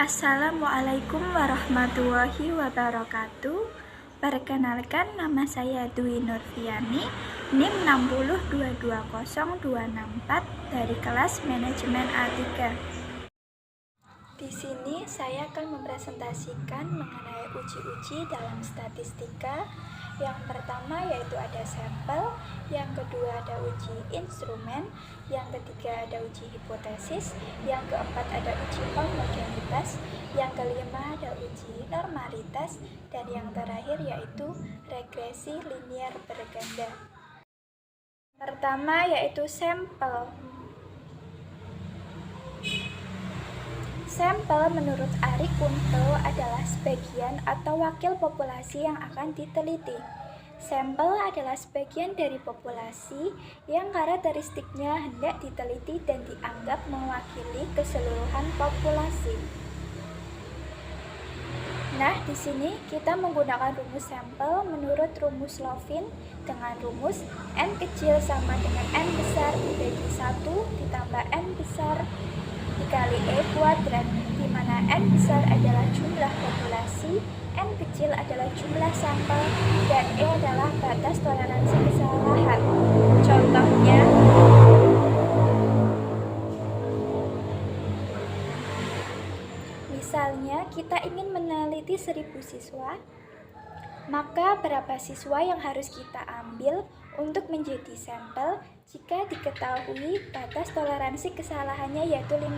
Assalamualaikum warahmatullahi wabarakatuh. Perkenalkan, nama saya Dwi Nurfiani, NIM 6022024 dari kelas Manajemen A3. Di sini saya akan mempresentasikan mengenai uji-uji dalam statistika. Yang pertama yaitu ada sampel, yang kedua ada uji instrumen, yang ketiga ada uji hipotesis, yang keempat ada uji homogenitas, yang kelima ada uji normalitas, dan yang terakhir yaitu regresi linier berganda. Pertama yaitu sampel. Sampel menurut Arie Kunto adalah sebagian atau wakil populasi yang akan diteliti. Sampel adalah sebagian dari populasi yang karakteristiknya hendak diteliti dan dianggap mewakili keseluruhan populasi. Nah, di sini kita menggunakan rumus sampel menurut rumus Lovin dengan rumus N kecil sama dengan N besar dibagi 1 ditambah N besar dikali E kuadrat, di mana N besar adalah jumlah populasi, N kecil adalah jumlah sampel, dan E adalah batas toleransi kesalahan. Contohnya, misalnya kita ingin meneliti 1000 siswa, maka berapa siswa yang harus kita ambil untuk menjadi sampel jika diketahui batas toleransi kesalahannya yaitu 5%,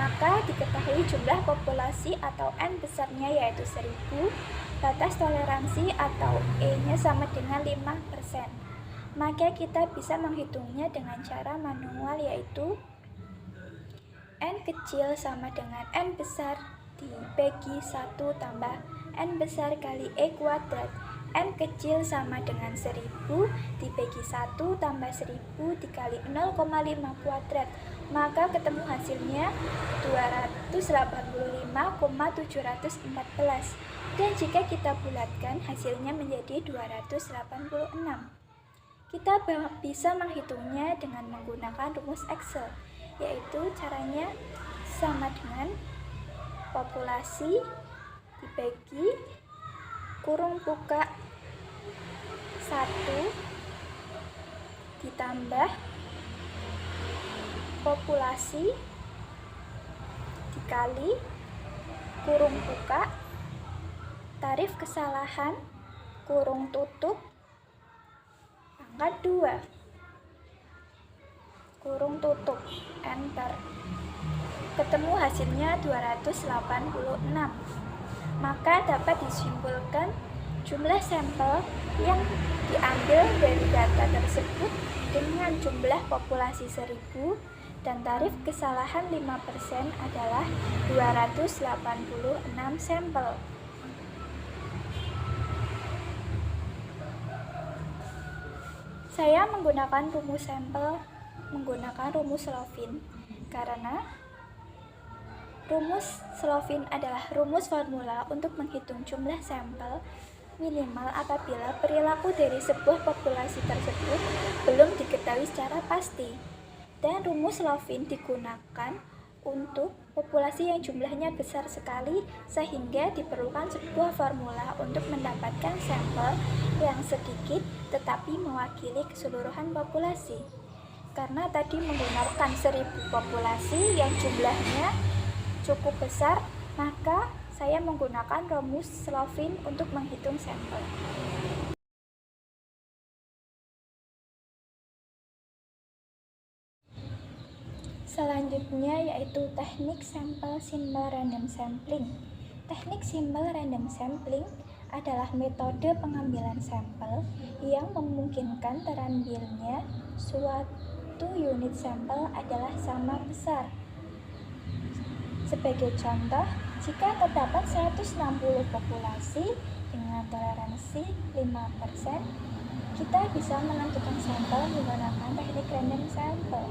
maka diketahui jumlah populasi atau N besarnya yaitu 1000, batas toleransi atau E-nya sama dengan 5%. Maka kita bisa menghitungnya dengan cara manual yaitu N kecil sama dengan N besar dibagi 1 tambah N besar kali E kuadrat. N kecil sama dengan 1000 dibagi 1 tambah 1000 dikali 0,5 kuadrat. Maka ketemu hasilnya 285,714. Dan jika kita bulatkan hasilnya menjadi 286. Kita bisa menghitungnya dengan menggunakan rumus Excel, yaitu caranya sama dengan populasi dibagi kurung buka 1 ditambah populasi dikali kurung buka tarif kesalahan kurung tutup pangkat 2 kurung tutup, enter. Ketemu hasilnya 286. Maka dapat disimpulkan jumlah sampel yang diambil dari data tersebut dengan jumlah populasi 1000 dan tarif kesalahan 5% adalah 286 sampel. Saya menggunakan rumus sampel menggunakan rumus Lovin karena rumus Lovin adalah rumus formula untuk menghitung jumlah sampel minimal apabila perilaku dari sebuah populasi tersebut belum diketahui secara pasti. Dan rumus Lovin digunakan untuk populasi yang jumlahnya besar sekali sehingga diperlukan sebuah formula untuk mendapatkan sampel yang sedikit tetapi mewakili keseluruhan populasi. Karena tadi menggunakan 1000 populasi yang jumlahnya cukup besar, maka saya menggunakan rumus Lovin untuk menghitung sampel. Selanjutnya yaitu teknik sampel simbol random sampling. Teknik simbol random sampling adalah metode pengambilan sampel yang memungkinkan terambilnya suatu unit sampel adalah sama besar. Sebagai contoh, jika terdapat 160 populasi dengan toleransi 5%, kita bisa menentukan sampel menggunakan teknik random sampel.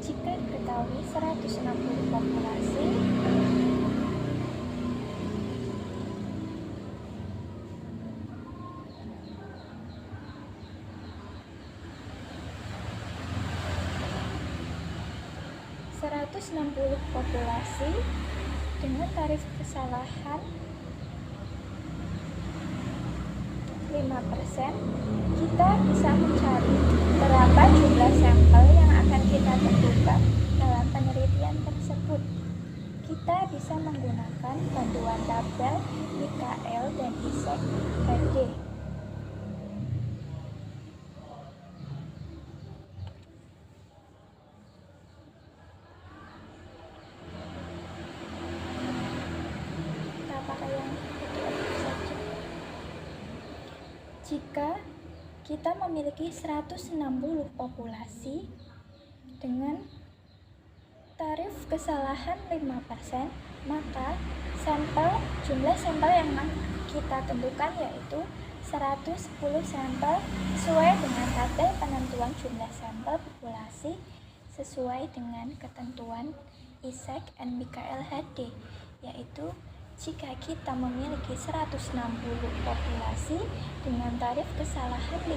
Jika diketahui 160 populasi, 160 populasi dengan tarif kesalahan 5%, kita bisa mencari berapa jumlah sampel yang akan kita tentukan dalam penelitian tersebut. Kita bisa menggunakan bantuan tabel Mikael dan Isaac HD. Kita pakai yang PDF saja. Jika kita memiliki 160 populasi dengan tarif kesalahan 5%, maka jumlah sampel yang kita tentukan yaitu 110 sampel sesuai dengan tabel penentuan jumlah sampel populasi sesuai dengan ketentuan Isaac and Mikael HD, yaitu jika kita memiliki 160 populasi dengan tarif kesalahan 5%,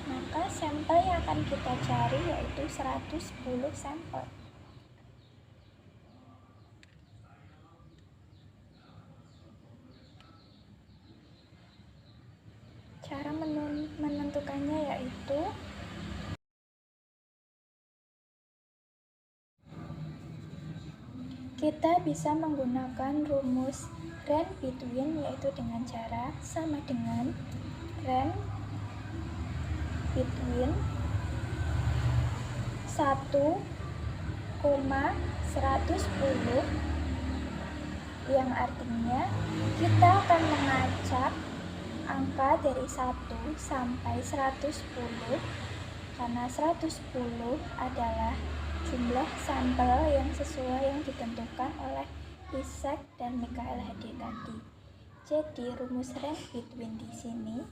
maka sampel yang akan kita cari yaitu 110 sampel. Cara menentukannya yaitu kita bisa menggunakan rumus range between, yaitu dengan cara sama dengan range between 1,110, yang artinya kita akan mengacak angka dari 1 sampai 110 karena 110 adalah jumlah sampel yang sesuai yang ditentukan oleh Isaac dan Mikael HD tadi. Jadi rumus range between di sini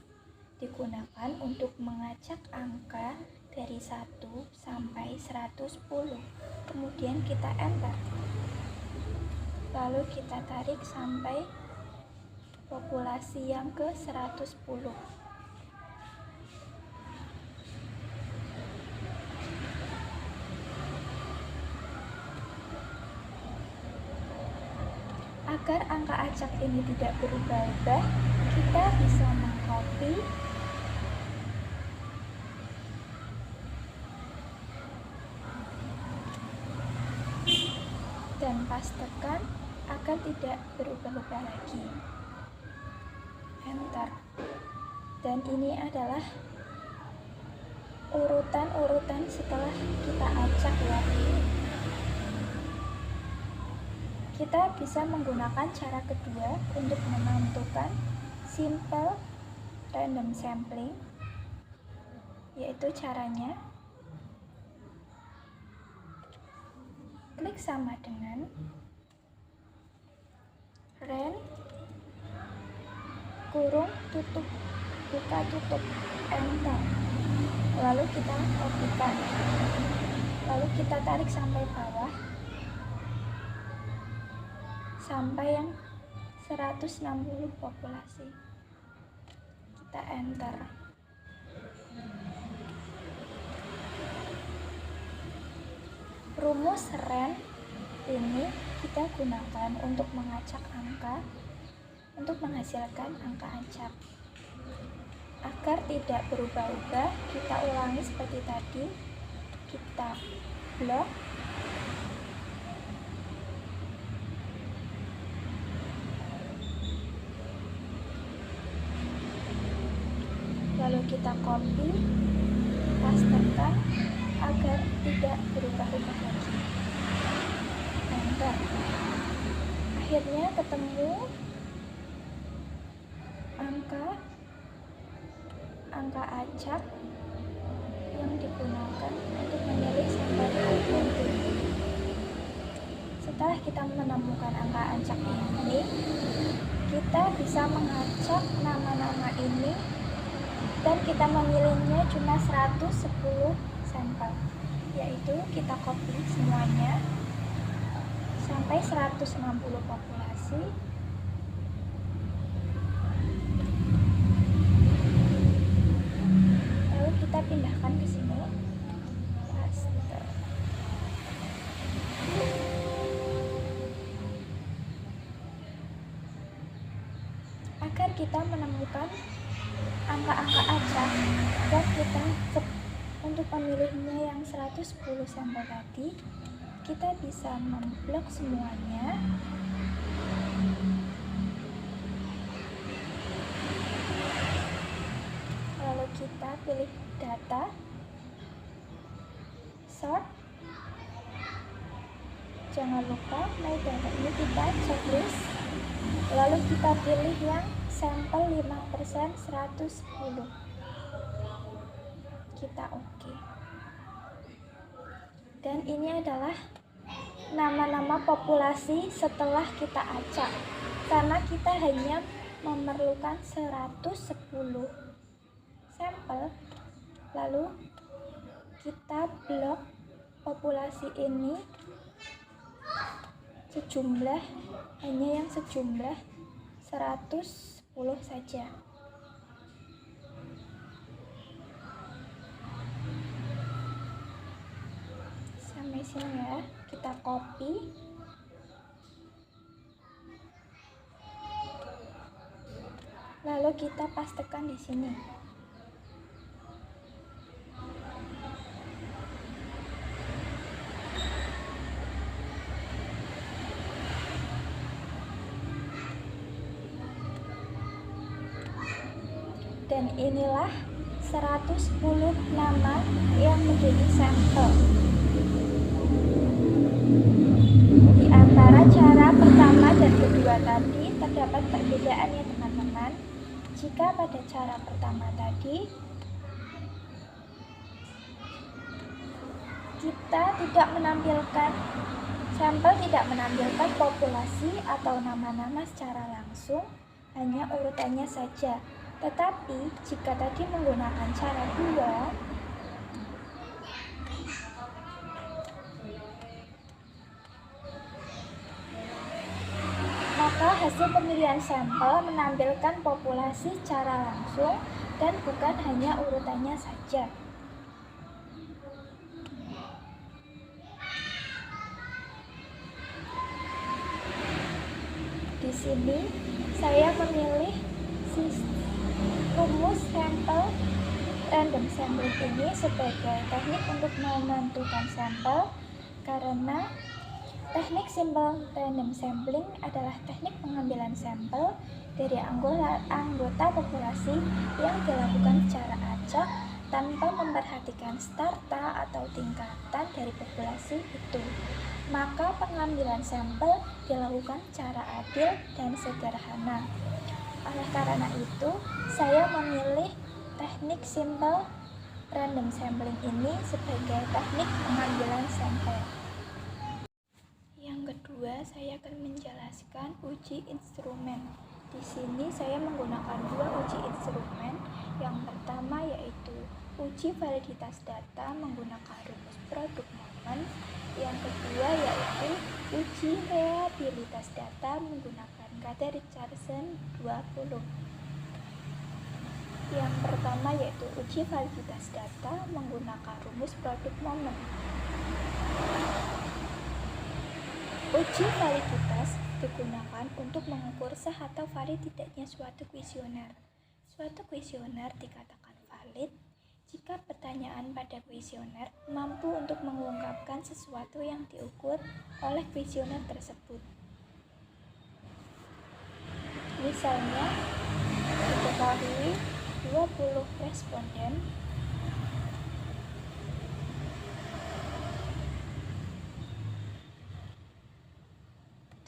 digunakan untuk mengacak angka dari 1 sampai 110. Kemudian kita enter. Lalu kita tarik sampai populasi yang ke 110. Agar angka acak ini tidak berubah-ubah, kita bisa mengcopy dan pastekan agar tidak berubah-ubah lagi. Enter. Dan ini adalah urutan-urutan setelah kita acak ya. Kita bisa menggunakan cara kedua untuk menentukan simple random sampling, yaitu caranya klik sama dengan range kurung tutup buka tutup enter, lalu kita kopikan, lalu kita tarik sampai bawah sampai yang 160 populasi, kita enter. Rumus range ini kita gunakan untuk mengacak angka, untuk menghasilkan angka acak. Agar tidak berubah-ubah, kita ulangi seperti tadi. Kita blok, lalu kita copy, pastekan agar tidak berubah-ubah lagi. Enter. Akhirnya ketemu angka acak yang digunakan untuk memilih sampel identik. Setelah kita menemukan angka acak ini, kita bisa mengacak nama-nama ini dan kita memilihnya cuma 110 sampel, yaitu kita copy semuanya sampai 160 populasi. Lalu kita pindahkan ke sini, paste. kita menemukan angka-angka acak dan kita untuk memilihnya yang 110 sampel tadi, kita bisa memblok semuanya. Lalu kita pilih data, sort. Jangan lupa metode ini kita checklist. Lalu kita pilih yang sampel 5% 110. Kita oke. Dan ini adalah nama-nama populasi setelah kita acak, karena kita hanya memerlukan 110 sampel. Lalu kita blok populasi ini hanya yang sejumlah 110 saja. Sampai sini ya, kita copy. Lalu kita pastekan di sini. Dan inilah 110 nama yang menjadi sampel. Di antara cara pertama dan kedua tadi terdapat perbedaan ya teman-teman. Jika pada cara pertama tadi kita tidak menampilkan sampel, tidak menampilkan populasi atau nama-nama secara langsung, hanya urutannya saja. Tetapi jika tadi menggunakan cara 2, maka hasil pemilihan sampel menampilkan populasi secara langsung dan bukan hanya urutannya saja. Di sini saya memilih rumus sampel random sampling ini sebagai teknik untuk menentukan sampel, karena teknik simple random sampling adalah teknik pengambilan sampel dari anggota populasi yang dilakukan secara acak tanpa memperhatikan strata atau tingkatan dari populasi itu. Maka pengambilan sampel dilakukan secara adil dan sederhana. Oleh karena itu, saya memilih teknik simple random sampling ini sebagai teknik pengambilan sampel. Yang kedua, saya akan menjelaskan uji instrumen. Di sini saya menggunakan 2 uji instrumen. Yang pertama yaitu uji validitas data menggunakan rumus produk momen. Yang kedua yaitu uji reliabilitas data menggunakan kata Richardson 20. Yang pertama yaitu uji validitas data menggunakan rumus produk momen. Uji validitas digunakan untuk mengukur sah atau valid tidaknya suatu kuesioner. Suatu kuesioner dikatakan valid jika pertanyaan pada kuesioner mampu untuk mengungkapkan sesuatu yang diukur oleh kuesioner tersebut. Misalnya, diketahui 20 responden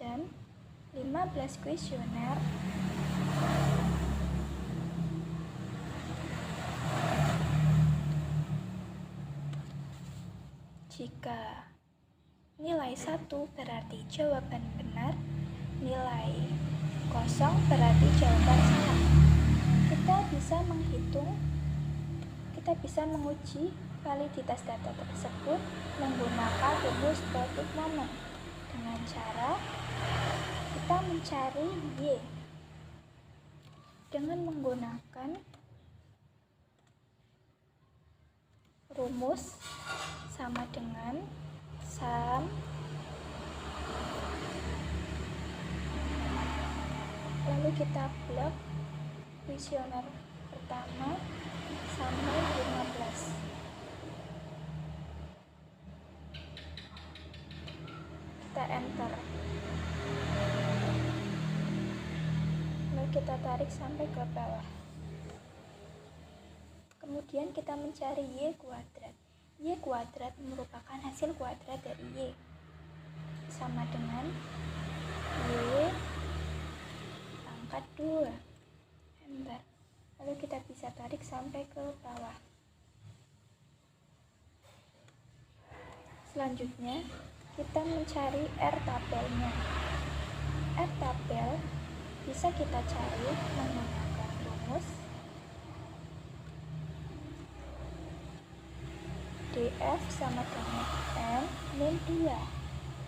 dan 15 kuesioner jika nilai 1 berarti jawaban benar, nilai 0 berarti jawaban salah. Kita bisa menguji validitas data tersebut menggunakan rumus produk momen dengan cara kita mencari Y dengan menggunakan rumus sama dengan sum lalu kita blok kuesioner pertama sampai 15. Kita enter. Lalu kita tarik sampai ke bawah. Kemudian kita mencari Y kuadrat. Y kuadrat merupakan hasil kuadrat dari Y. Sama dengan Y pangkat 2. Enter. Lalu kita bisa tarik sampai ke bawah. Selanjutnya, kita mencari R tabelnya. R tabel bisa kita cari menggunakan rumus DF sama dengan N min 2.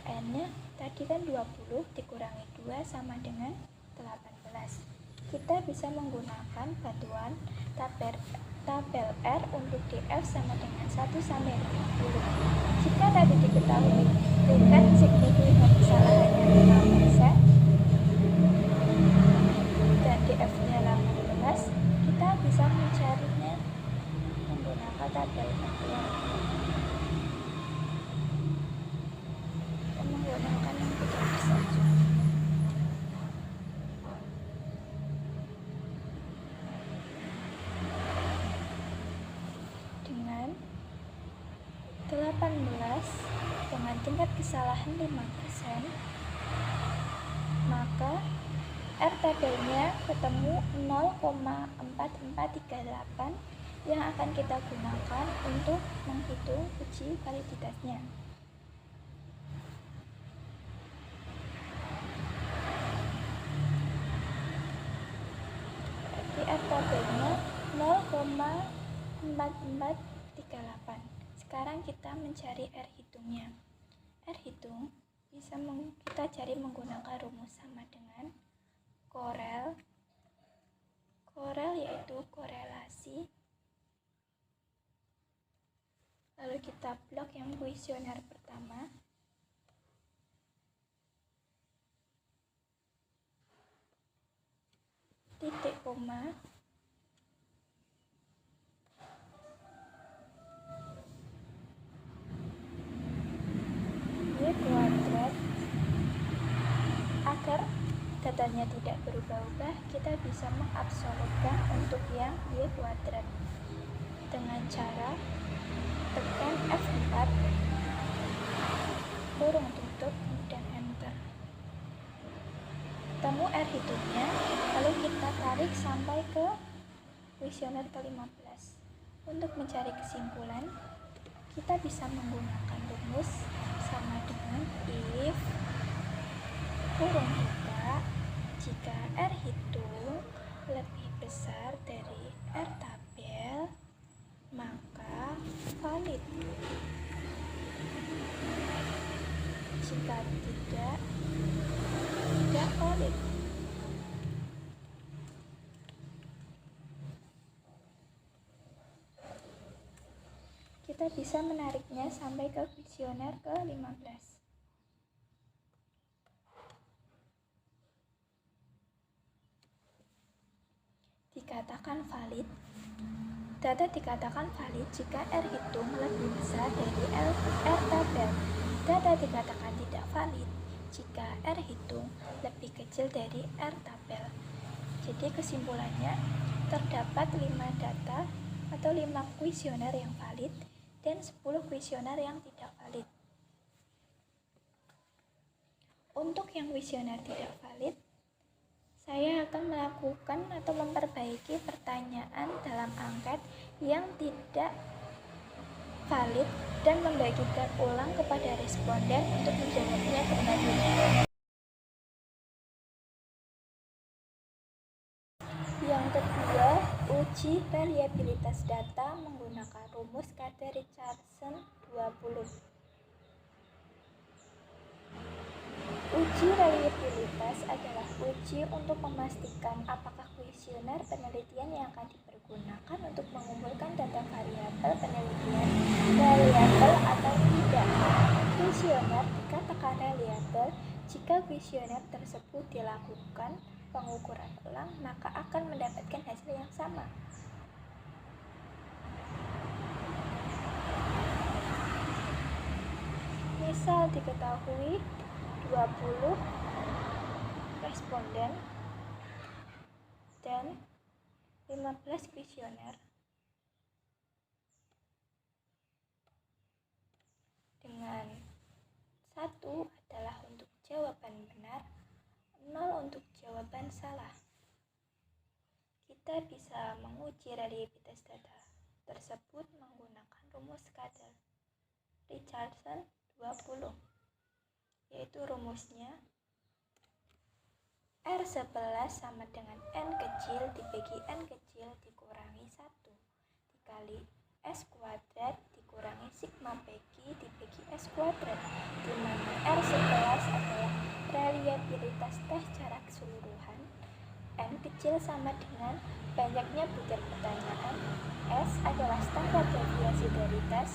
N-nya tadi kan 20 dikurangi 2 sama dengan 18. Kita bisa menggunakan bantuan tabel R untuk DF sama dengan 1 sampai 50. Jika tadi diketahui tingkat signifikan kesalahannya 5% dan DF-nya 18, kita bisa mencarinya menggunakan tabel bantuan. Dan menggunakan yang tidak saja. Dengan 18 dengan tingkat kesalahan 5%, maka R tabelnya ketemu 0,4438 yang akan kita gunakan untuk menghitung uji validitasnya. Berarti R tabelnya 0,4438. Sekarang kita mencari R hitungnya. R hitung bisa kita cari menggunakan rumus sama dengan Korel yaitu korelasi. Lalu kita blok yang kuesioner pertama. Titik koma. Y kuadrat. Agar datanya tidak berubah-ubah, kita bisa mengabsolutkan untuk yang Y kuadrat dengan cara tekan F4, kurung tutup, kemudian enter. Ketemu R hitungnya, lalu kita tarik sampai ke kuesioner ke-15. Untuk mencari kesimpulan, kita bisa menggunakan rumus sama dengan if kurung buka jika R hitung lebih besar dari R tabel, maka valid. Jika tidak valid. Kita bisa menariknya sampai ke kuesioner ke-15. Dikatakan valid. Data dikatakan valid jika R hitung lebih besar dari R tabel. Data dikatakan tidak valid jika R hitung lebih kecil dari R tabel. Jadi kesimpulannya, terdapat 5 data atau 5 kuesioner yang valid dan 10 kuesioner yang tidak valid. Untuk yang kuesioner tidak valid, saya akan melakukan atau memperbaiki pertanyaan dalam angket yang tidak valid dan membagikan ulang kepada responden untuk menjawabnya kembali. Yang kedua, uji reliabilitas data menggunakan rumus Carter-Richardson 20. Uji reliabilitas adalah uji untuk memastikan apakah kuesioner penelitian yang akan dipergunakan untuk mengumpulkan data variabel penelitian reliable atau tidak. Kuesioner dikatakan reliable jika kuesioner tersebut dilakukan pengukuran ulang, maka akan mendapatkan hasil yang sama. Misal diketahui 20 responden dan 15 kuesioner dengan 1 adalah untuk jawaban benar, 0 untuk jawaban salah. Kita bisa menguji reliabilitas data tersebut menggunakan rumus kadar Richardson 20, yaitu rumusnya R11 sama dengan N kecil dibagi N kecil dikurangi 1 dikali S kuadrat dikurangi sigma PQ dibagi S kuadrat, di mana R11 adalah reliabilitas tes secara keseluruhan, N kecil sama dengan banyaknya butir pertanyaan, S adalah standar deviasi dari tes,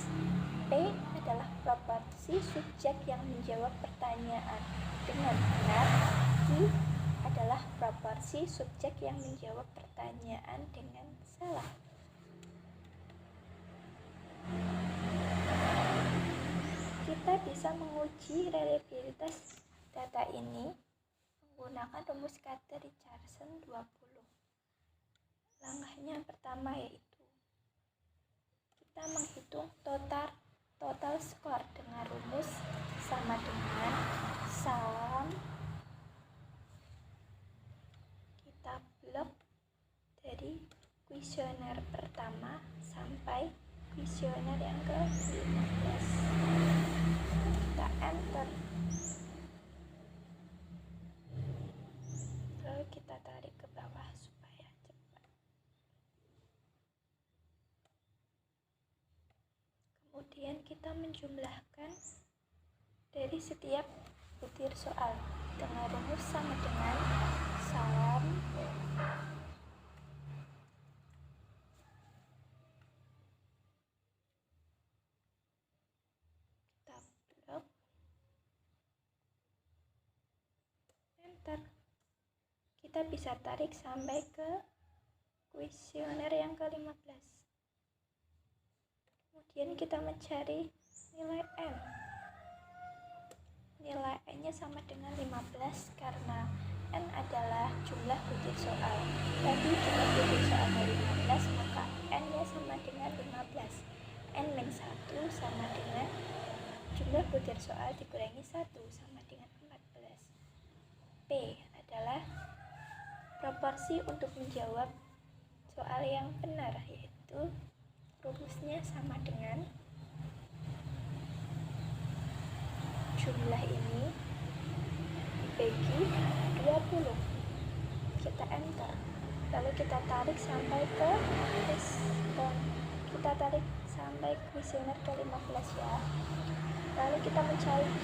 P adalah proporsi subjek yang menjawab pertanyaan dengan benar, Q adalah proporsi subjek yang menjawab pertanyaan dengan salah. Kita bisa menguji reliabilitas data ini menggunakan rumus kadar Richardson 20. Langkahnya yang pertama yaitu kita menghitung total skor dengan rumus sama dengan sum kita blok dari kuesioner pertama sampai kuesioner yang ke-15. Kita enter, lalu kita tarik ke bawah supaya cepat. Kemudian kita menjumlahkan dari setiap butir soal dengan rumus sama dengan sum kita blok, enter. Kita bisa tarik sampai ke kuesioner yang ke-15. Kemudian kita mencari nilai N. Nilai N-nya sama dengan 15 karena N adalah jumlah butir soal. Tadi jumlah butir soalnya 15, maka N-nya sama dengan 15. N-1 sama dengan jumlah butir soal dikurangi 1 sama dengan 14. P adalah proporsi untuk menjawab soal yang benar, yaitu rumusnya sama dengan jumlah ini dibagi 20. Kita enter, lalu kita tarik sampai ke respon, kita tarik sampai kuesioner ke-15 ya. Lalu kita mencari Q.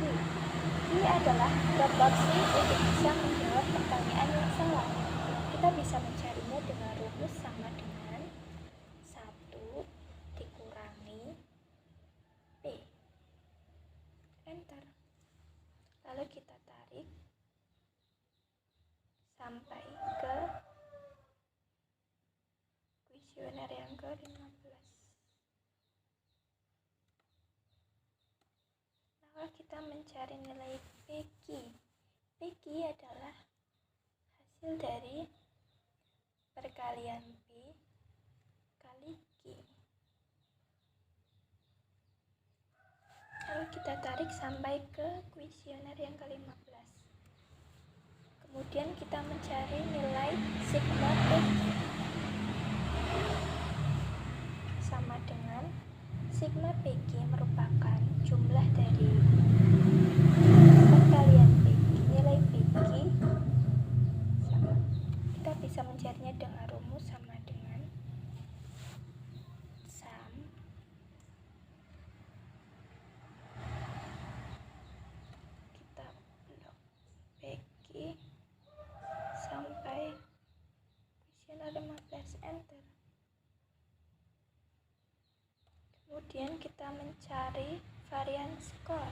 Q adalah proporsi untuk bisa menjawab pertanyaan yang salah. Kita bisa mencarinya dengan rumus sama dengan 1 dikurangi P. Enter. Lalu kita tarik sampai ke kuesioner yang ke-15. Lalu kita mencari nilai PQ. PQ adalah hasil dari perkalian P kali Q. Lalu kita tarik sampai ke kuesioner yang ke-15. Kemudian kita mencari nilai sigma PQ sama dengan sigma PQ merupakan jumlah dari perkalian PQ, nilai PQ sama. Kita bisa mencarinya dengan rumus sama dengan sum kita blok PQ sampai kuesioner 15, enter. Kemudian kita mencari varian skor.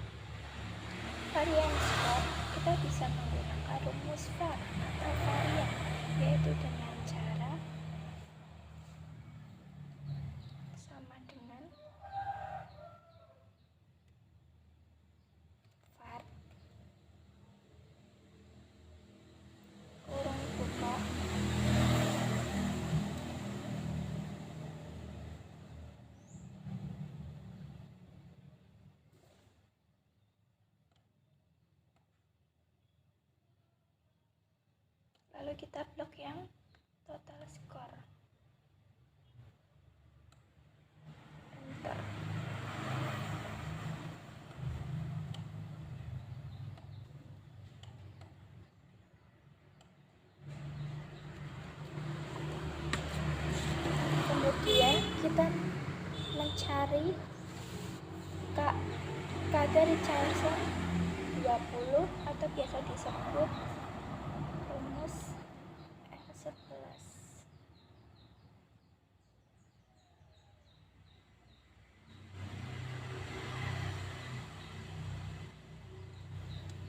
Varian skor kita bisa menggunakan rumus VAR atau varian. yaitu dengan cara sama dengan var kurung buka lalu kita blok yang total skor, enter. Kemudian kita mencari kadar Richardson 20 atau biasa disebut rumus R11.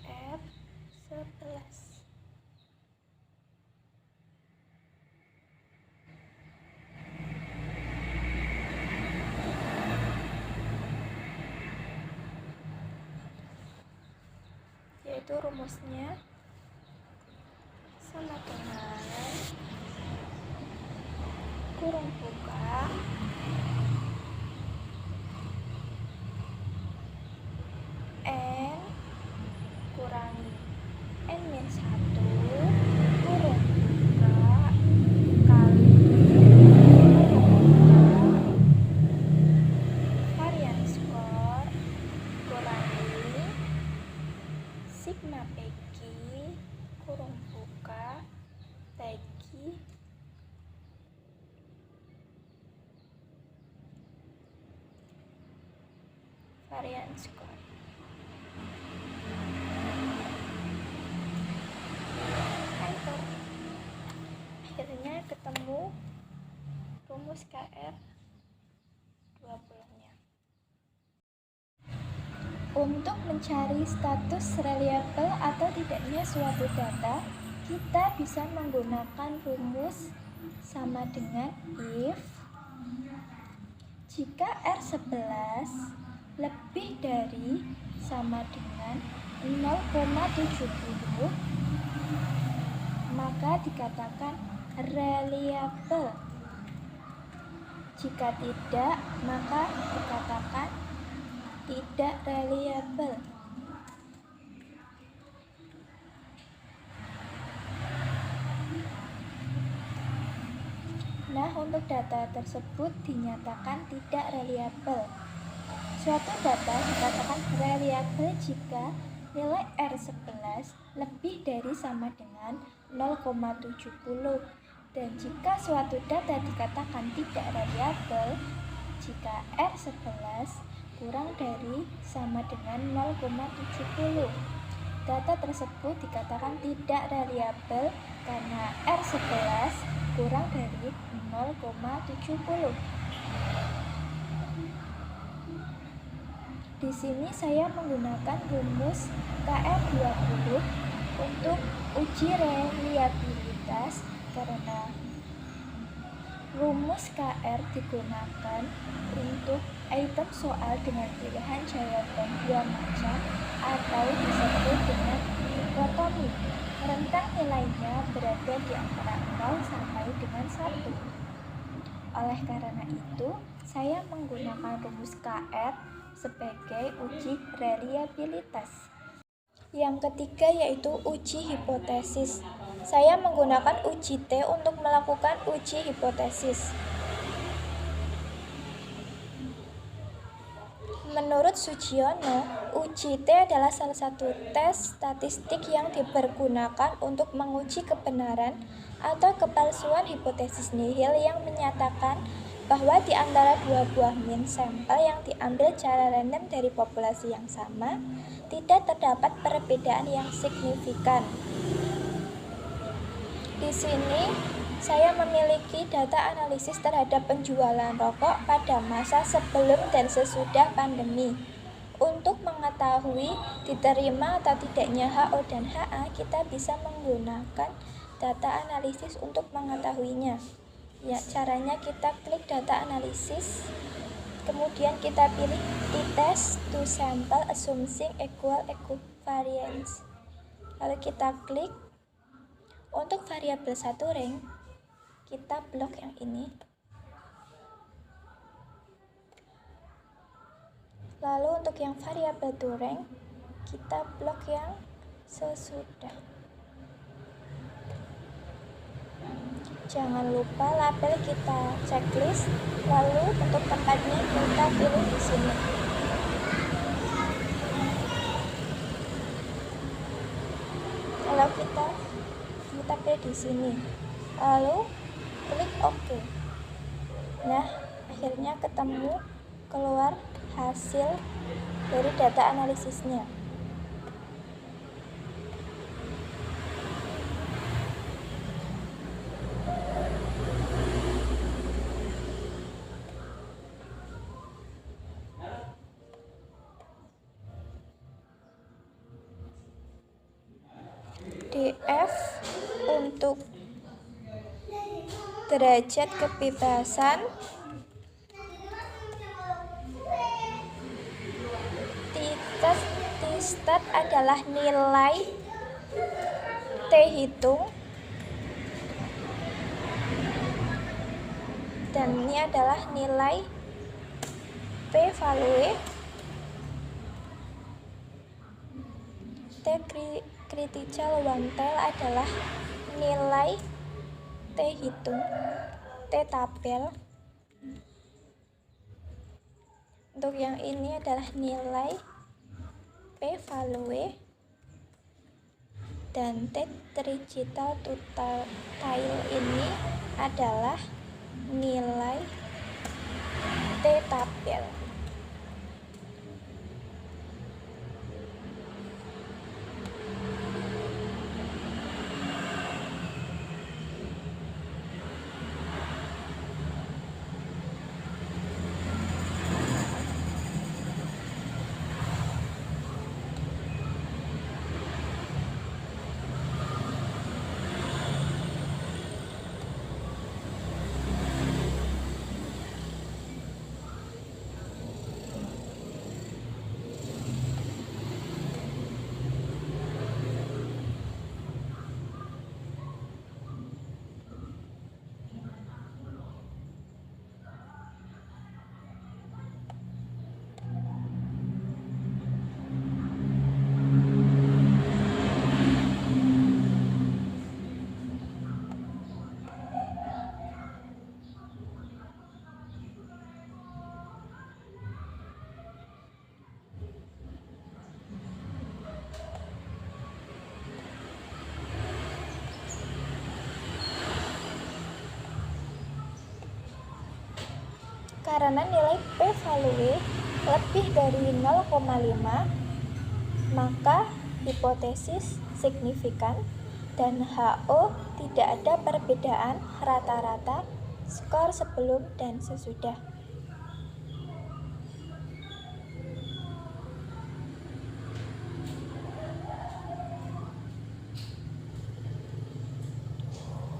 R11 yaitu rumusnya sama dengan kurung buka N kurangi N-1 kurung buka kali varian skor kurangi sigma PQ kurung buka bagi varian skor. Enter. Akhirnya ketemu rumus KR 20-nya. Untuk mencari status reliable atau tidaknya suatu data, kita bisa menggunakan rumus sama dengan if jika R11 lebih dari sama dengan 0,70 maka dikatakan reliable. Jika tidak, maka dikatakan tidak reliable. Nah, untuk data tersebut dinyatakan tidak reliable. Suatu data dikatakan reliable jika nilai R11 lebih dari sama dengan 0,70 dan jika suatu data dikatakan tidak reliable jika R11 kurang dari sama dengan 0,70. Data tersebut dikatakan tidak reliable karena R11 kurang dari 0,70. Di sini saya menggunakan rumus KR20 untuk uji reliabilitas karena rumus KR digunakan untuk item soal dengan pilihan jawaban 2 macam atau disebut dengan dikotomi. Rentang nilainya berada di antara 0 sampai dengan 1. Oleh karena itu, saya menggunakan rumus KR sebagai uji reliabilitas. Yang ketiga yaitu uji hipotesis. Saya menggunakan uji T untuk melakukan uji hipotesis. Menurut Sugiono, uji T adalah salah satu tes statistik yang dipergunakan untuk menguji kebenaran atau kepalsuan hipotesis nihil yang menyatakan bahwa di antara dua buah mean sampel yang diambil secara random dari populasi yang sama, tidak terdapat perbedaan yang signifikan. Di sini, saya memiliki data analisis terhadap penjualan rokok pada masa sebelum dan sesudah pandemi. Untuk mengetahui diterima atau tidaknya HO dan HA, kita bisa menggunakan data analisis untuk mengetahuinya. Ya, caranya kita klik data analisis, kemudian kita pilih t-test to sample assuming equal equivariance. Lalu kita klik. Untuk variabel satu rank, kita blok yang ini. Lalu untuk yang variabel to rank, kita blok yang sesudah. Jangan lupa label kita checklist, lalu untuk tempatnya kita pilih di sini. Kalau kita pilih di sini, lalu klik OK. Nah, akhirnya keluar hasil dari data analisisnya. DF untuk derajat kebebasan, t-stat adalah nilai T hitung, dan ini adalah nilai P value. T critical one tail adalah nilai T hitung, T tabel. Untuk yang ini adalah nilai P value, dan T trigital tail ini adalah nilai T tabel. Karena nilai P value lebih dari 0,5, maka hipotesis signifikan dan HO tidak ada perbedaan rata-rata skor sebelum dan sesudah.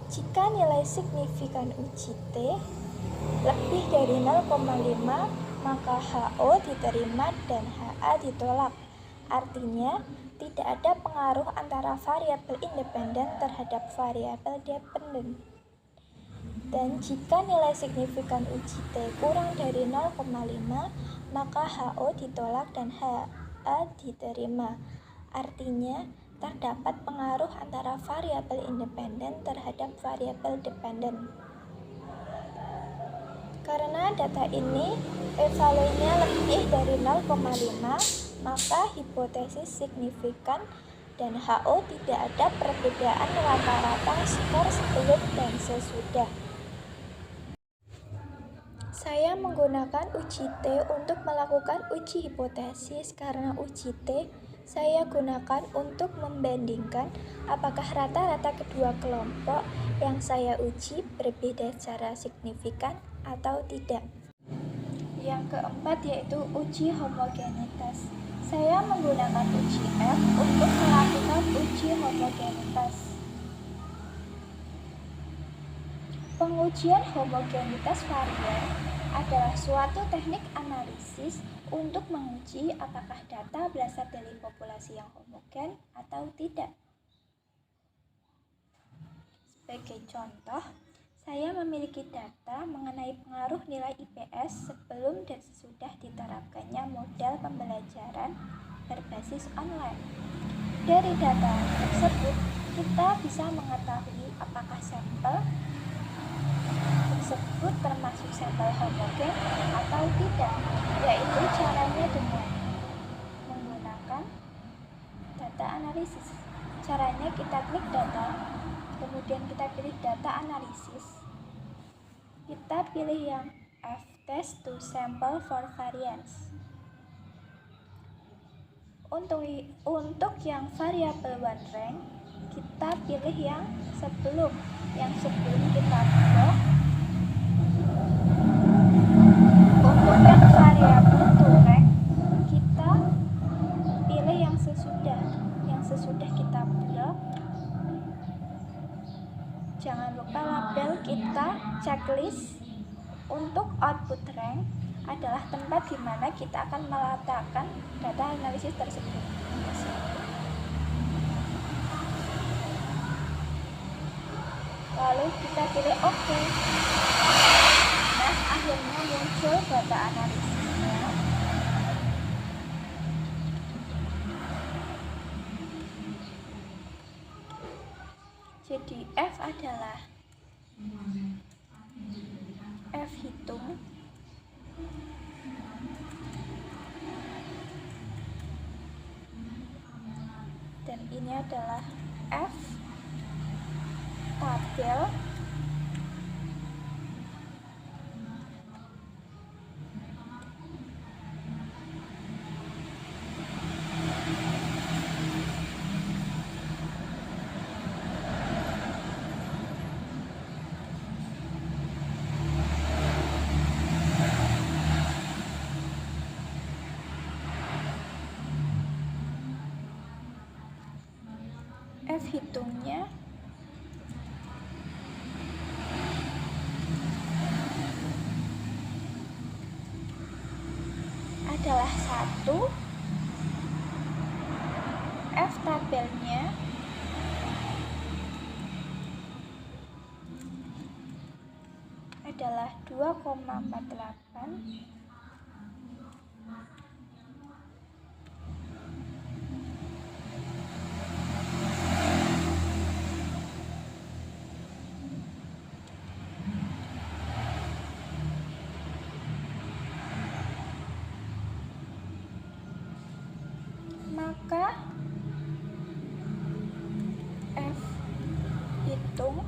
Jika nilai signifikan uji T lebih dari 0,5, maka HO diterima dan HA ditolak. Artinya, tidak ada pengaruh antara variabel independen terhadap variabel dependen. Dan jika nilai signifikan uji T kurang dari 0,5, maka HO ditolak dan HA diterima. Artinya, terdapat pengaruh antara variabel independen terhadap variabel dependen. Karena data ini P-value-nya lebih dari 0,5, maka hipotesis signifikan dan HO tidak ada perbedaan rata-rata skor sebelum dan sesudah. Saya menggunakan uji T untuk melakukan uji hipotesis karena uji T saya gunakan untuk membandingkan apakah rata-rata kedua kelompok yang saya uji berbeda secara signifikan atau tidak. Yang keempat yaitu uji homogenitas. Saya menggunakan uji F untuk melakukan uji homogenitas. Pengujian homogenitas varian adalah suatu teknik analisis untuk menguji apakah data berasal dari populasi yang homogen atau tidak. Sebagai contoh, saya memiliki data mengenai pengaruh nilai IPS sebelum dan sesudah diterapkannya model pembelajaran berbasis online. Dari data tersebut, kita bisa mengetahui apakah sampel tersebut termasuk sampel homogen atau tidak, yaitu caranya dengan menggunakan data analisis. Caranya kita klik data, kemudian kita pilih data analisis, kita pilih yang F-test to sample for variance. Untuk yang variabel one rank, kita pilih yang sebelum kita blok. Untuk yang variabel two rank, kita pilih yang sesudah kita blok. Jangan lupa label kita checklist. Untuk output rank adalah tempat di mana kita akan meletakkan data analisis tersebut. Lalu kita pilih OK. Nah, akhirnya muncul data analisisnya. Jadi F adalah F hitung, dan ini adalah F tabel, F hitungnya adalah 1, F tabelnya adalah 2,48, maka F hitung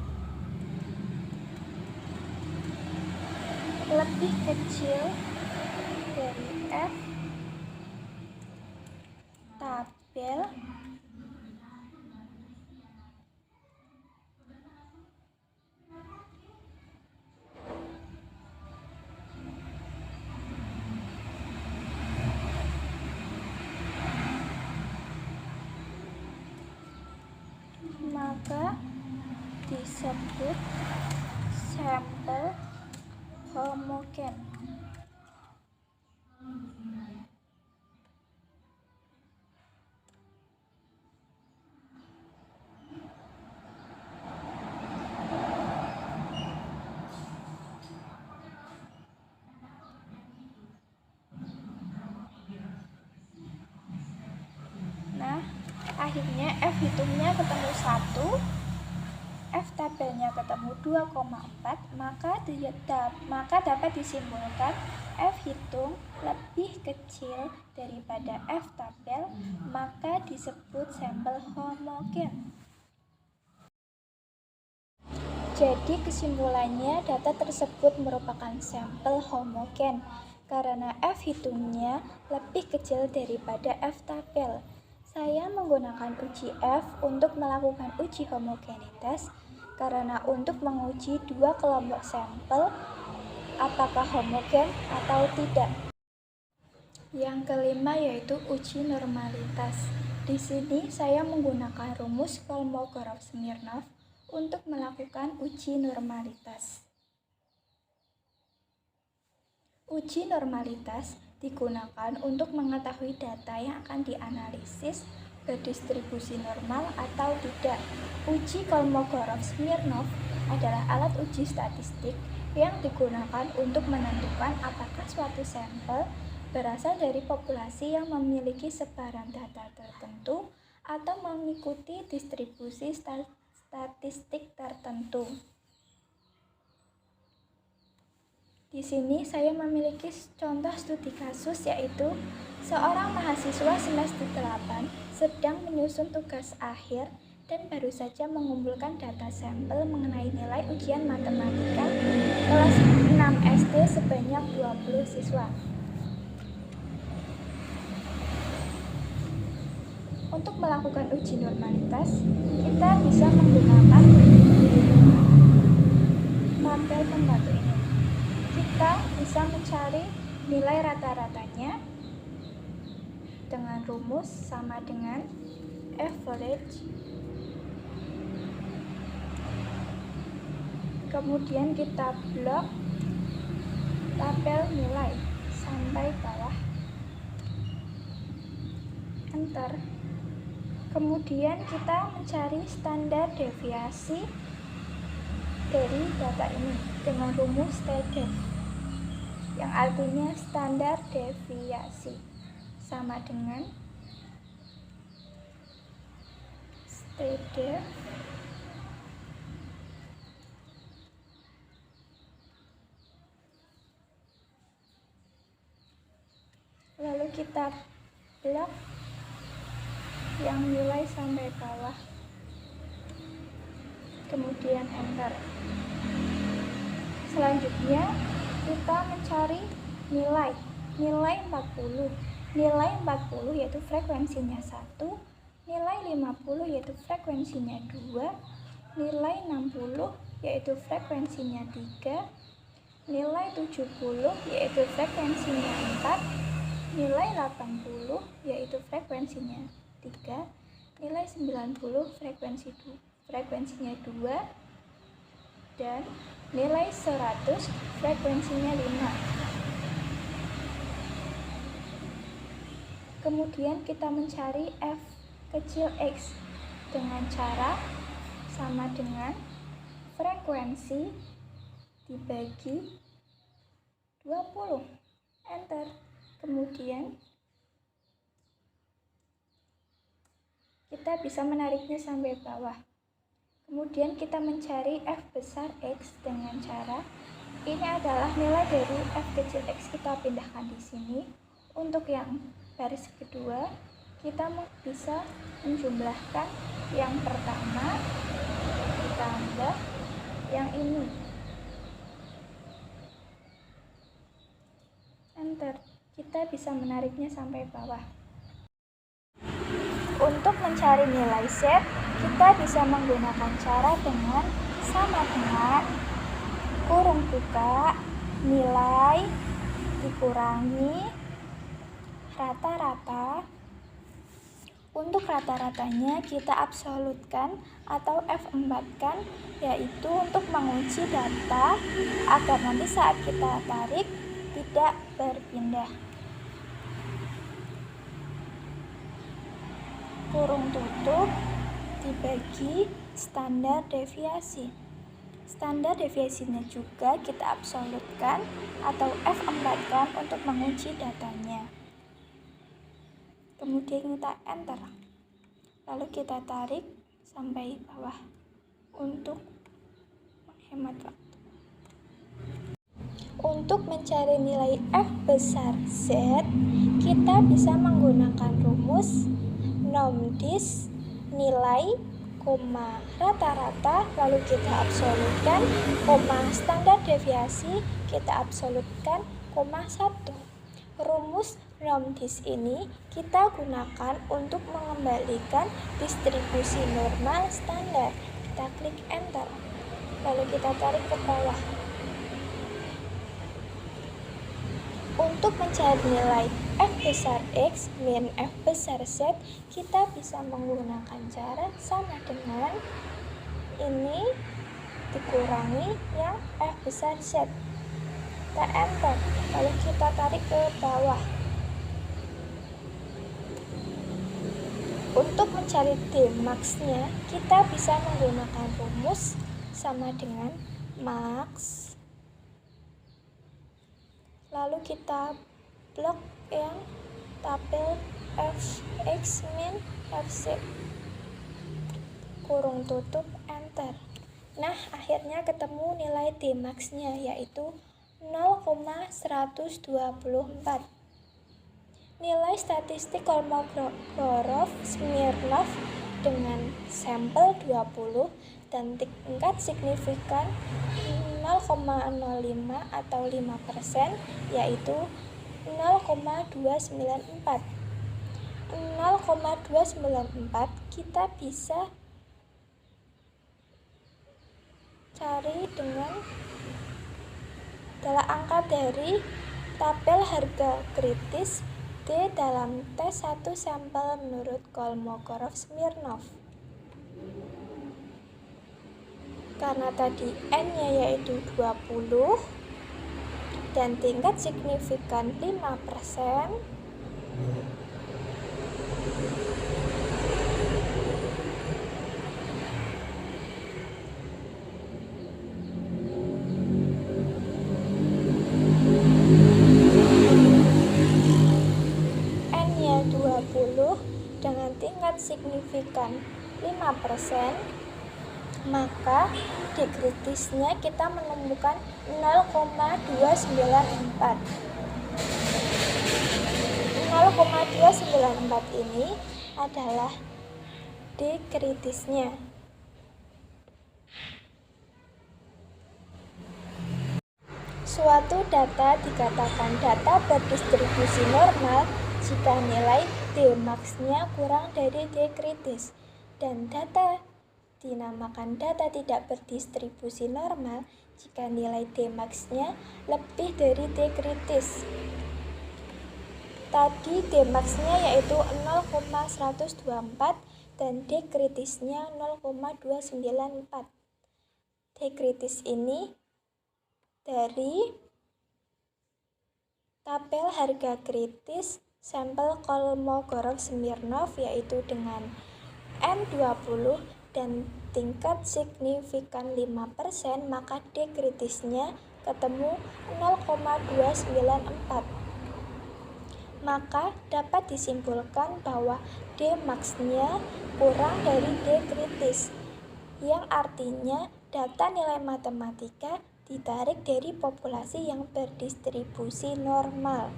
lebih kecil dari F tabel maka disebut sampel homogen. Nah, akhirnya F hitungnya ketemu 1, F tabelnya ketemu 2,4, maka dapat disimpulkan F hitung lebih kecil daripada F tabel, maka disebut sampel homogen. Jadi kesimpulannya data tersebut merupakan sampel homogen karena F hitungnya lebih kecil daripada F tabel. Saya menggunakan uji F untuk melakukan uji homogenitas karena untuk menguji dua kelompok sampel apakah homogen atau tidak. Yang kelima yaitu uji normalitas. Di sini saya menggunakan rumus Kolmogorov-Smirnov untuk melakukan uji normalitas. Uji normalitas digunakan untuk mengetahui data yang akan dianalisis berdistribusi normal atau tidak. Uji Kolmogorov-Smirnov adalah alat uji statistik yang digunakan untuk menentukan apakah suatu sampel berasal dari populasi yang memiliki sebaran data tertentu atau mengikuti distribusi statistik tertentu. Di sini saya memiliki contoh studi kasus, yaitu seorang mahasiswa semester 8 sedang menyusun tugas akhir dan baru saja mengumpulkan data sampel mengenai nilai ujian matematika kelas 6 SD sebanyak 20 siswa. Untuk melakukan uji normalitas, kita bisa menggunakan tabel pembantu ini. Kita bisa mencari nilai rata-ratanya dengan rumus sama dengan average. Kemudian kita blok tabel nilai sampai bawah. Enter. Kemudian kita mencari standar deviasi dari data ini dengan rumus TDEV, yang artinya standar deviasi sama dengan TDEV lalu kita blok yang nilai sampai bawah, kemudian enter. Selanjutnya kita mencari nilai 40. Nilai 40 yaitu frekuensinya 1, nilai 50 yaitu frekuensinya 2, nilai 60 yaitu frekuensinya 3, nilai 70 yaitu frekuensinya 4, nilai 80 yaitu frekuensinya 3, nilai 90 frekuensinya 2, dan nilai 100 frekuensinya 5. Kemudian kita mencari f kecil x dengan cara sama dengan frekuensi dibagi 20. Enter. Kemudian kita bisa menariknya sampai bawah. Kemudian kita mencari f besar x dengan cara ini adalah nilai dari f kecil x, kita pindahkan di sini. Untuk yang baris kedua, kita bisa menjumlahkan yang pertama ditambah yang ini. Enter. Kita bisa menariknya sampai bawah. Untuk mencari nilai Z, kita bisa menggunakan cara dengan sama dengan kurung buka nilai dikurangi rata-rata. Untuk rata-ratanya kita absolutkan atau F4-kan, yaitu untuk mengunci data agar nanti saat kita tarik tidak berpindah. Kurung tutup dibagi standar deviasi. Standar deviasinya juga kita absolutkan atau F4-kan untuk mengunci datanya. Kemudian kita enter. Lalu kita tarik sampai bawah untuk menghemat waktu. Untuk mencari nilai F besar Z, kita bisa menggunakan rumus nomdis nilai, koma rata-rata, lalu kita absolutkan, koma standar deviasi, kita absolutkan, koma 1. Rumus nomdis ini kita gunakan untuk mengembalikan distribusi normal standar. Kita klik enter, lalu kita tarik ke bawah. Untuk mencari nilai F besar X min F besar Z, kita bisa menggunakan cara sama dengan ini dikurangi yang F besar Z. Kita enter, lalu kita tarik ke bawah. Untuk mencari D max-nya, kita bisa menggunakan rumus sama dengan max. Lalu kita blok yang tabel Fx min Fz. Kurung tutup, enter. Nah, akhirnya ketemu nilai D max-nya, yaitu 0,124. Nilai statistik Kolmogorov-Smirnov dengan sampel 20 dan tingkat signifikan 0,05 atau 5%, yaitu 0,294. 0,294 kita bisa cari dengan adalah angka dari tabel harga kritis D dalam tes 1 sampel menurut Kolmogorov-Smirnov. Karena tadi N-nya yaitu 20 dan tingkat signifikan 5%, N-nya 20 dengan tingkat signifikan 5%, maka D kritisnya kita menemukan 0,294. 0,294 ini adalah D kritisnya. Suatu data dikatakan data berdistribusi normal jika nilai D max-nya kurang dari D kritis, dan data dinamakan data tidak berdistribusi normal jika nilai D max-nya lebih dari D kritis. Tadi D max-nya yaitu 0,124 dan D kritisnya 0,294. D kritis ini dari tabel harga kritis sampel Kolmogorov-Smirnov, yaitu dengan N20 dan tingkat signifikan 5%, maka D kritisnya ketemu 0,294. Maka dapat disimpulkan bahwa D max-nya kurang dari D kritis, yang artinya data nilai matematika ditarik dari populasi yang berdistribusi normal.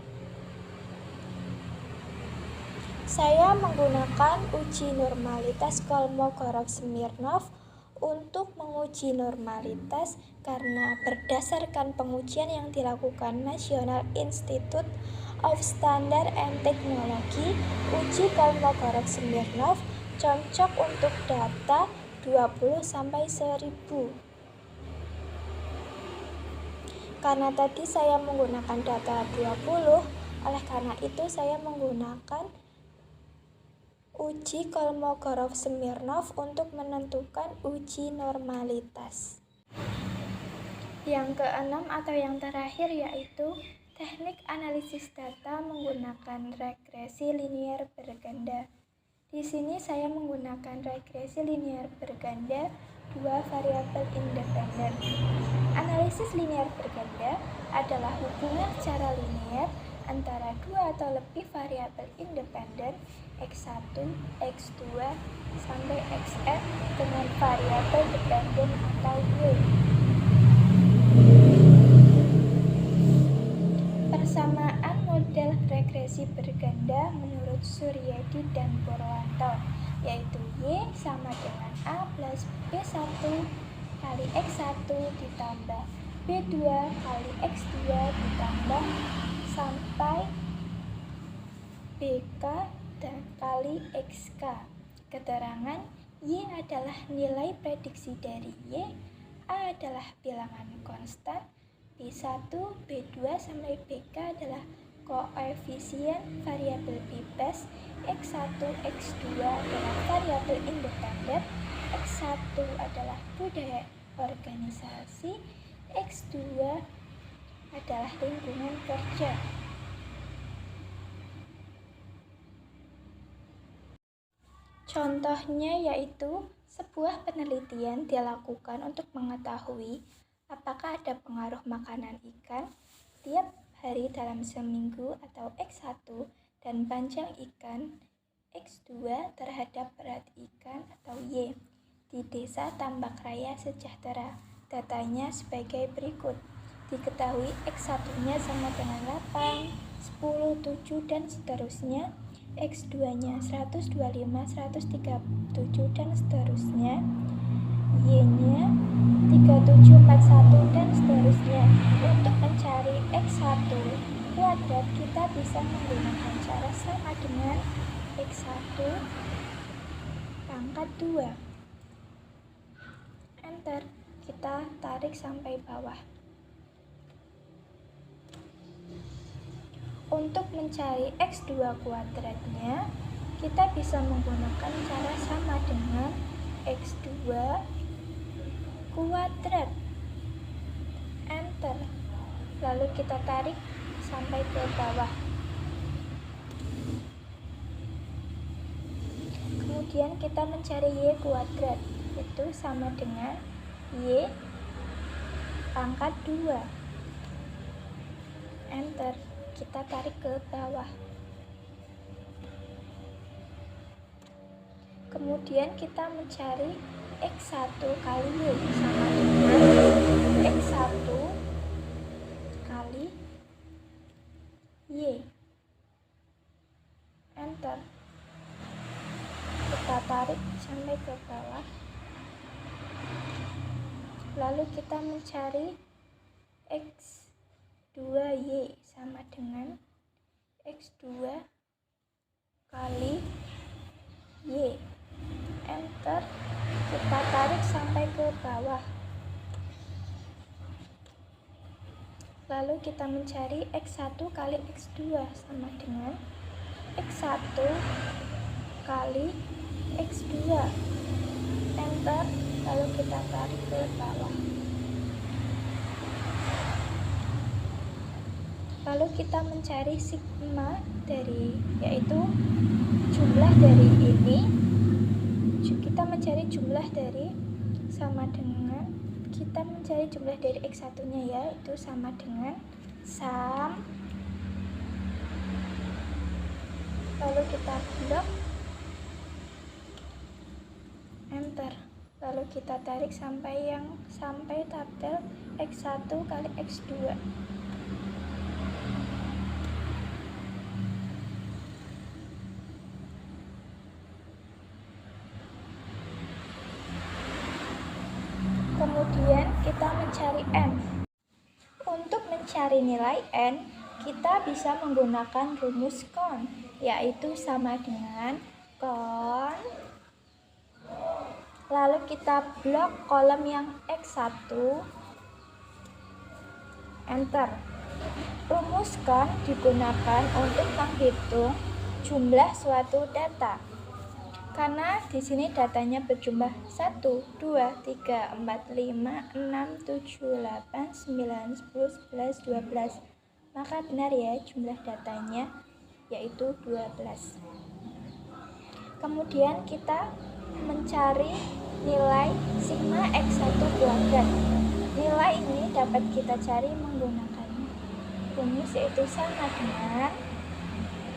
Saya menggunakan uji normalitas Kolmogorov-Smirnov untuk menguji normalitas karena berdasarkan pengujian yang dilakukan National Institute of Standard and Technology, uji Kolmogorov-Smirnov cocok untuk data 20-1000. Karena tadi saya menggunakan data 20, oleh karena itu saya menggunakan uji Kolmogorov-Smirnov untuk menentukan uji normalitas. Yang keenam atau yang terakhir yaitu teknik analisis data menggunakan regresi linier berganda. Di sini saya menggunakan regresi linier berganda dua variabel independen. Analisis linier berganda adalah hubungan secara linier antara dua atau lebih variabel independen X1, X2, sampai Xn dengan variabel dependen atau Y. Persamaan model regresi berganda menurut Suryadi dan Purwanto, yaitu Y sama dengan A plus B1 kali X1 ditambah B2 kali X2 ditambah sampai BK dan kali XK. Keterangan Y adalah nilai prediksi dari Y, A adalah bilangan konstan, B1, B2 sampai BK adalah koefisien variabel bebas, X1, X2 adalah variabel independen, X1 adalah budaya organisasi, X2 adalah lingkungan kerja. Contohnya yaitu sebuah penelitian dilakukan untuk mengetahui apakah ada pengaruh makanan ikan tiap hari dalam seminggu atau X1 dan panjang ikan X2 terhadap berat ikan atau Y di Desa Tambak Raya Sejahtera. Datanya sebagai berikut. Diketahui X1-nya sama dengan 8, 10, 7, dan seterusnya. X2-nya 125, 137, dan seterusnya. Y-nya 3741 dan seterusnya. Untuk mencari X1 kuadrat kita bisa menggunakan cara sama dengan X1 pangkat 2. Enter, kita tarik sampai bawah. Untuk mencari X2 kuadratnya, kita bisa menggunakan cara sama dengan X2 kuadrat. Enter. Lalu kita tarik sampai ke bawah. Kemudian kita mencari Y kuadrat, itu sama dengan Y pangkat 2. Enter. Kita tarik ke bawah. Kemudian kita mencari X1 kali Y sama dengan X1 kali Y. Enter. Kita tarik sampai ke bawah. Lalu kita mencari X2Y sama dengan X2 kali Y. Enter. Kita tarik sampai ke bawah. Lalu kita mencari X1 kali X2 sama dengan X1 kali X2. Enter. Lalu kita tarik ke bawah. Lalu kita mencari sigma dari, yaitu jumlah dari ini. Kita mencari jumlah dari sama dengan, kita mencari jumlah dari X1 nya yaitu sama dengan sum. Lalu kita blok. Enter. Lalu kita tarik sampai tabel X1 kali X2. Kemudian kita mencari N. Untuk mencari nilai N, kita bisa menggunakan rumus kon, yaitu sama dengan kon. Lalu kita blok kolom yang X1. Enter. Rumus kon digunakan untuk menghitung jumlah suatu data. Karena di sini datanya berjumlah 1, 2, 3, 4, 5, 6, 7, 8, 9, 10, 11, 12. Maka benar ya jumlah datanya yaitu 12. Kemudian kita mencari nilai sigma X1 kuadrat. Nilai ini dapat kita cari menggunakan rumus yaitu sama dengan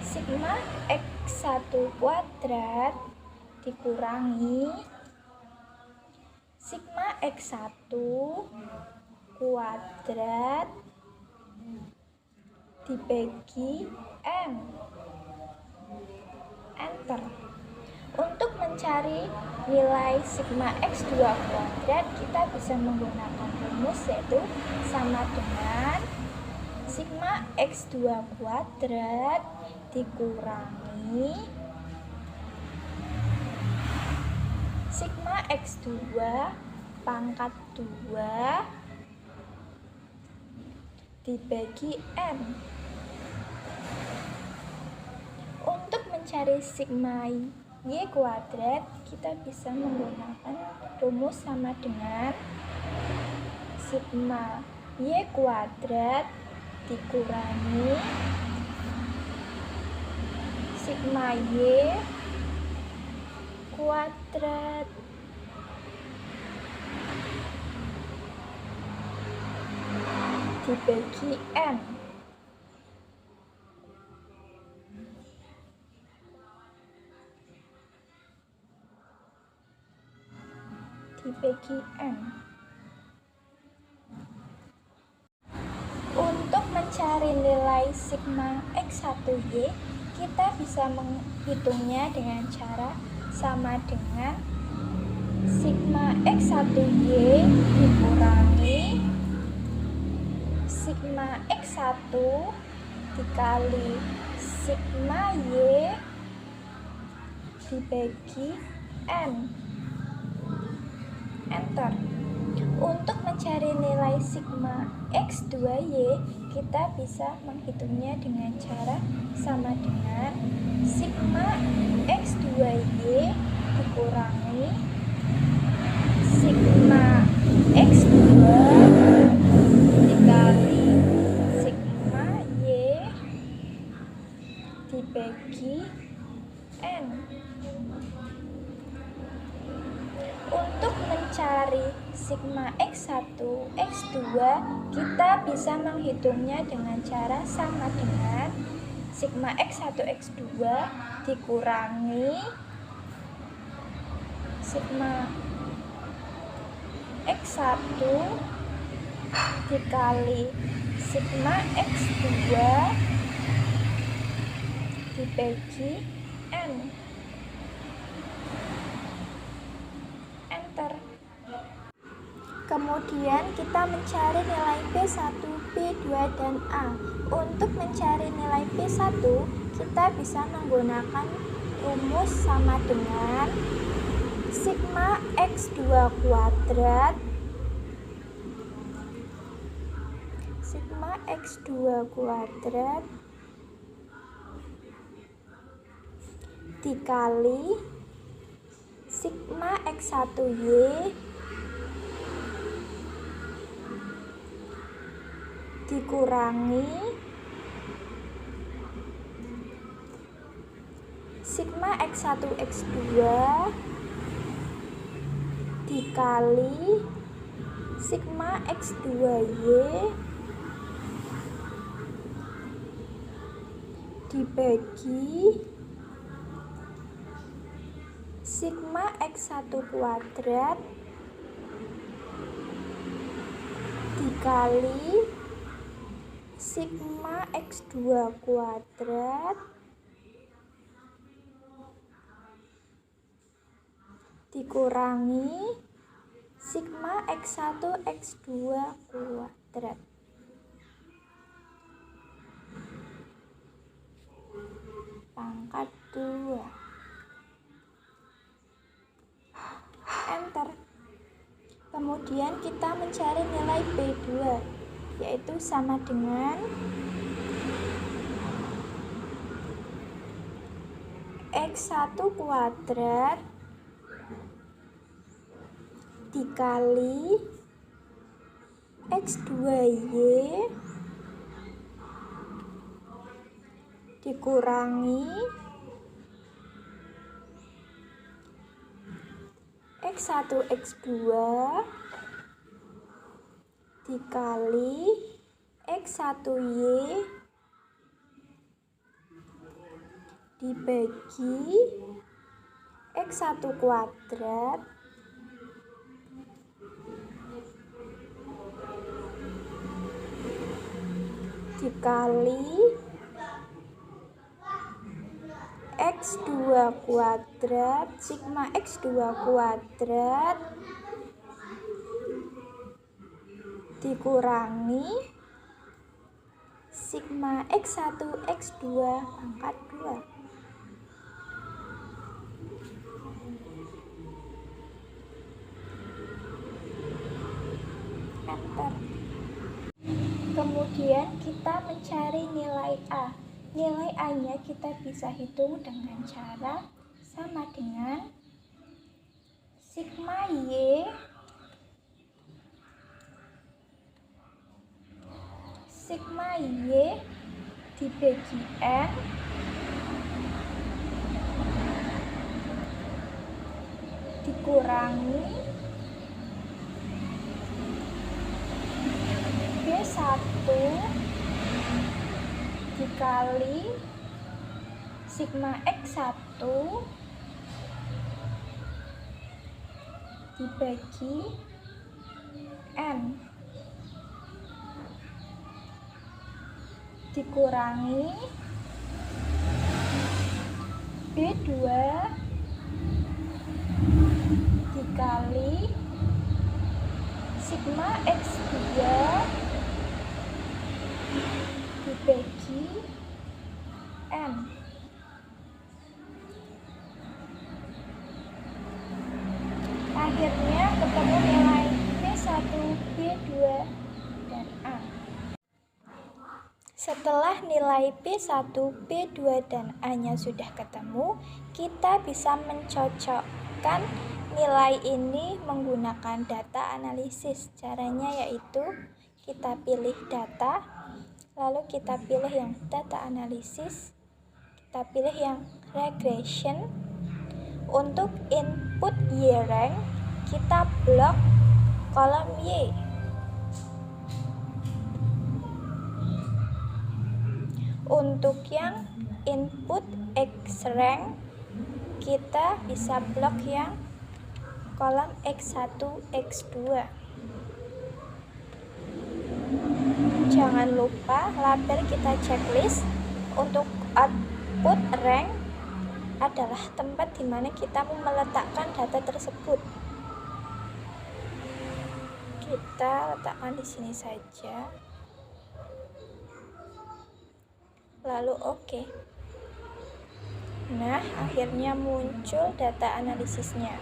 sigma X1 kuadrat dikurangi sigma X1 kuadrat dibagi M. Enter. Untuk mencari nilai sigma X2 kuadrat, kita bisa menggunakan rumus yaitu sama dengan sigma X2 kuadrat dikurangi sigma X2 pangkat 2 dibagi M. Untuk mencari sigma Y kuadrat, kita bisa menggunakan rumus sama dengan sigma Y kuadrat dikurangi sigma Y kuadrat dibagi N. Dibagi N. Untuk mencari nilai sigma X1Y, kita bisa menghitungnya dengan cara sama dengan sigma X1Y dikurangi sigma X1 dikali sigma Y dibagi N. Enter. Untuk mencari nilai sigma X2Y, kita bisa menghitungnya dengan cara sama dengan sigma X2Y dikurangi sigma X2 dikali sigma Y dibagi N. Untuk mencari sigma X1, X2, kita bisa menghitungnya dengan cara sama dengan sigma X1, X2 dikurangi sigma X1 dikali sigma X2 dibagi N. Enter. Kemudian kita mencari nilai P1, P2, dan A. Untuk mencari nilai P1, kita bisa menggunakan rumus sama dengan sigma X2 kuadrat dikali sigma X1Y dikurangi sigma X1 X2 dikali sigma X2Y dibagi sigma X1 kuadrat dikali sigma X2 kuadrat dikurangi sigma X1 X2 kuadrat. Pangkat 2. Enter. Kemudian kita mencari nilai B2, yaitu sama dengan X1 kuadrat dikali X2Y dikurangi X1 X2 dikali X1Y dibagi X1 kuadrat dikali X2 kuadrat sigma X2 kuadrat dikurangi sigma X1 X2 pangkat 2. Enter. Kemudian kita mencari nilai A. Nilai A-nya kita bisa hitung dengan cara sama dengan sigma Y dibagi N dikurangi B1 dikali sigma X1 dibagi N dikurangi B2 dikali sigma X2 dibagi N. Akhirnya ketemu nilai B1, B2, dan A. Setelah nilai B1, B2, dan A-nya sudah ketemu, kita bisa mencocokkan nilai ini menggunakan data analisis. Caranya yaitu kita pilih data, lalu kita pilih yang data analisis, kita pilih yang regression. Untuk input Y-rank, kita blok kolom Y. Untuk yang input X-rank, kita bisa blok yang kolom X1, X2. Jangan lupa label kita checklist. Untuk output rank adalah tempat di mana kita meletakkan data tersebut. Kita letakkan di sini saja. Lalu oke. Nah, akhirnya muncul data analisisnya.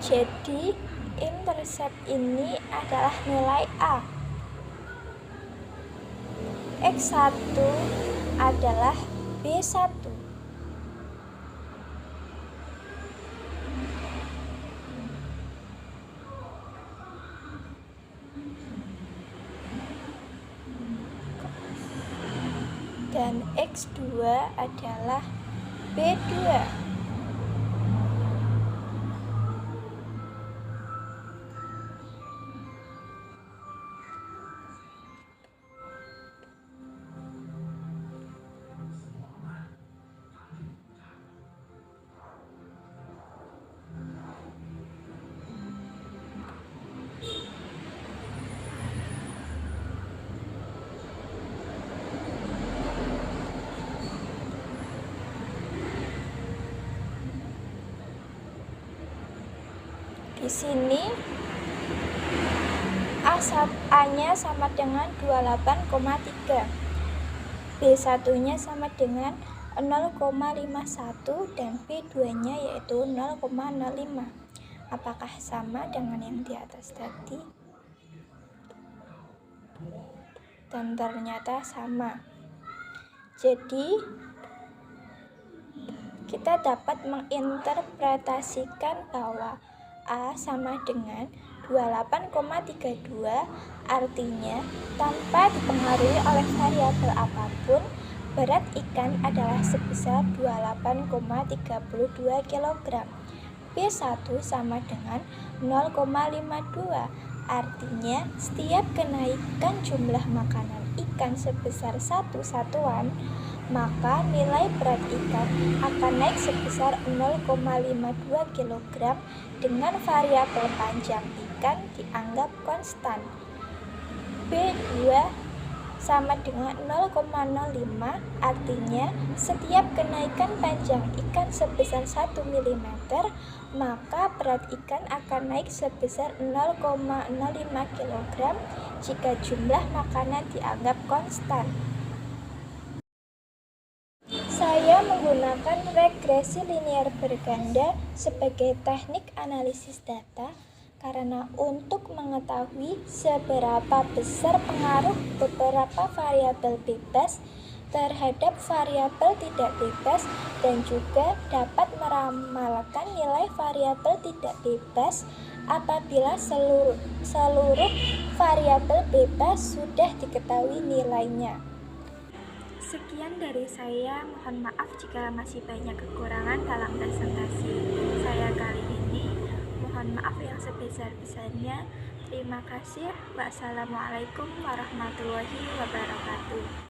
Jadi, intercept ini adalah nilai A. X1 adalah B1. Dan X2 adalah B2. Di sini A-nya sama dengan 28,3, B1-nya sama dengan 0,51 dan B2-nya yaitu 0,05. Apakah sama dengan yang di atas tadi? Dan ternyata sama. Jadi kita dapat menginterpretasikan bahwa A sama dengan 28,32, artinya tanpa dipengaruhi oleh variabel apapun, berat ikan adalah sebesar 28,32 kg. B1 sama dengan 0,52, artinya setiap kenaikan jumlah makanan ikan sebesar 1 satuan, maka nilai berat ikan akan naik sebesar 0,52 kg dengan variabel panjang ikan dianggap konstan. B2 sama dengan 0,05, artinya setiap kenaikan panjang ikan sebesar 1 mm, maka berat ikan akan naik sebesar 0,05 kg jika jumlah makanan dianggap konstan. Saya menggunakan regresi linear berganda sebagai teknik analisis data karena untuk mengetahui seberapa besar pengaruh beberapa variabel bebas terhadap variabel tidak bebas dan juga dapat meramalkan nilai variabel tidak bebas apabila seluruh variabel bebas sudah diketahui nilainya. Sekian dari saya, mohon maaf jika masih banyak kekurangan dalam presentasi saya kali ini. Mohon maaf yang sebesar-besarnya. Terima kasih. Wassalamualaikum warahmatullahi wabarakatuh.